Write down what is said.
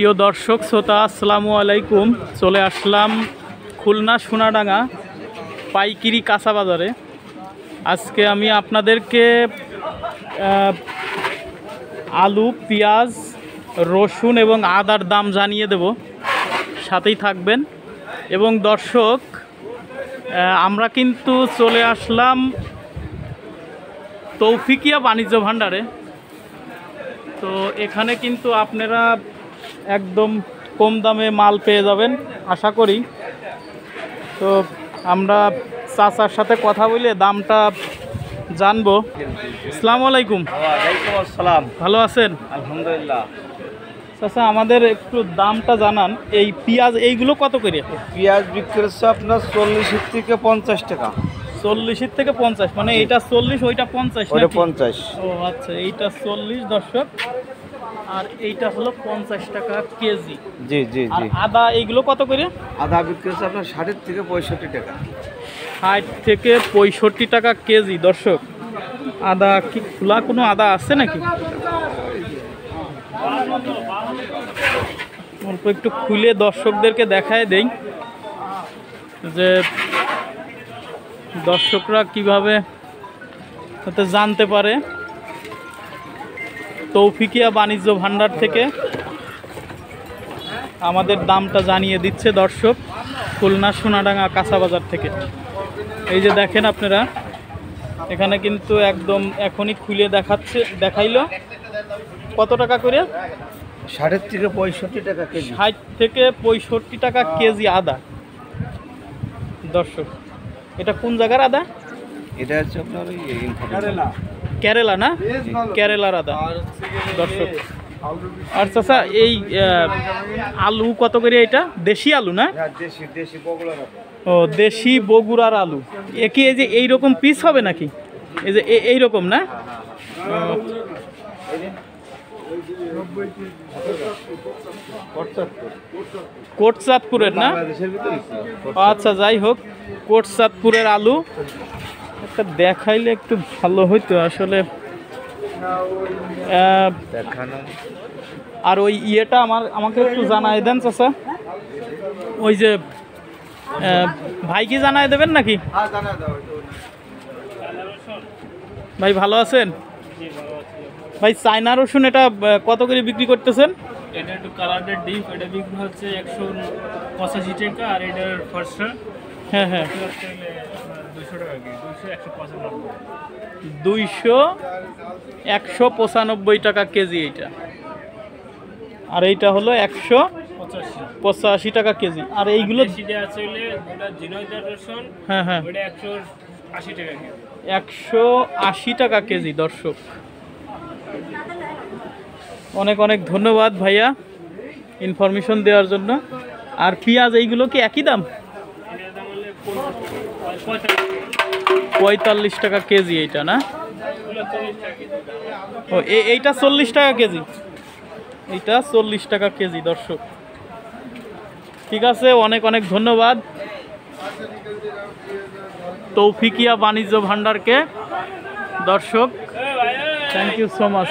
প্রিয় দর্শক শ্রোতা, আসসালামু আলাইকুম। চলে আসলাম খুলনা সোনাডাঙ্গা পাইকারি কাঁচা বাজারে। আজকে আমি আপনাদেরকে আলু, পেঁয়াজ, রসুন এবং আদার দাম জানিয়ে দেব, সাথেই থাকবেন। এবং দর্শক, আমরা কিন্তু চলে আসলাম তৌফিকিয়া বাণিজ্য ভাণ্ডারে। তো এখানে কিন্তু আপনারা একদম কম দামে মাল পেয়ে যাবেন আশা করি। তো আমরা চাচার সাথে কথা বলে দামটা জানবো। আসসালামু আলাইকুম। ওয়ালাইকুম আসসালাম। ভালো আছেন? আলহামদুলিল্লাহ। চাচা, আমাদের একটু দামটা জানান। এই পেঁয়াজ এইগুলো কত করে? পেঁয়াজ বিক্রি হচ্ছে আপনার 40 থেকে 50 টাকা। 40 থেকে 50, মানে এইটা 40, ওইটা 50? ওইটা 50। ও আচ্ছা, এইটা 40 দর্শক, আর এইটা হলো 50 টাকা কেজি। জি জি আর জি। আদা এইগুলো কত করে? আদা বিক্রি হচ্ছে আপনার 60 থেকে 65 টাকা। 60 থেকে 65 টাকা কেজি দর্শক। আদা কি খোলা কোনো আদা আছে নাকি? অল্প একটু খুলে দর্শকদেরকে দেখায় দেই যে দর্শকরা কিভাবে যাতে জানতে পারে। তৌফিকিয়া বাণিজ্য ভাণ্ডার থেকে আমাদের দামটা জানিয়ে দিচ্ছে দর্শক, খুলনা সোনাডাঙ্গা কাঁচা বাজার থেকে। এই যে দেখেন আপনারা, এখানে কিন্তু একদম এখনই খুলে দেখাইলো। কত টাকা করে? 60 থেকে 65 টাকা কেজি। 60 থেকে 65 টাকা কেজি আদা দর্শক। এটা কোন জায়গার আদা? এটা হচ্ছে আপনার কেরালা না? কেরালার আদা দর্শক। আর চাচা, এই আলু কত করে? এটা দেশি আলু না? দেশি বগুড়ার আলু। ও, দেশি বগুড়ার আলু। এ কি এই যে এইরকম পিস হবে নাকি? এই যে এইরকম না? কোটচাঁদপুরের না? আচ্ছা, যাই হোক, কোটচাঁদপুরের আলু একটা দেখাইলে একটু ভালো হইতো আসলে। আর ওই ইয়েটা আমাকে একটু জানাই দেন চাচা। ওই যে ভাই কি জানাই দেবেন নাকি? ভাই ভালো আছেন? ভাই, চায়না রসুন এটা কত করে বিক্রি করতেছেন? এটা একটু কালারের ডিপ, এটা বিক্রি হচ্ছে 185 টাকা। আর এটার ফর্সা হ্যাঁ হ্যাঁ, 200 টাকা কি 195 টাকা কেজি এইটা। আর এইটা হলো 185 টাকা কেজি। আর এইগুলো সেটা আছে হলে ওটা জিনয়দার রসুন। হ্যাঁ হ্যাঁ, ওটা 180 টাকা কেজি। 180 টাকা কেজি দর্শক। অনেক অনেক ধন্যবাদ ভাইয়া ইনফরমেশন দেওয়ার জন্য। আর পেঁয়াজ এইগুলো কি একই দাম? এটার দাম হলে 45 টাকা কেজি এইটা না? 40 টাকা কেজি। ও, এইটা 40 টাকা কেজি। এইটা 40 টাকা কেজি দর্শক। ঠিক আছে, অনেক অনেক ধন্যবাদ তৌফিকিয়া বাণিজ্য ভাণ্ডারকে দর্শক। Thank you so much.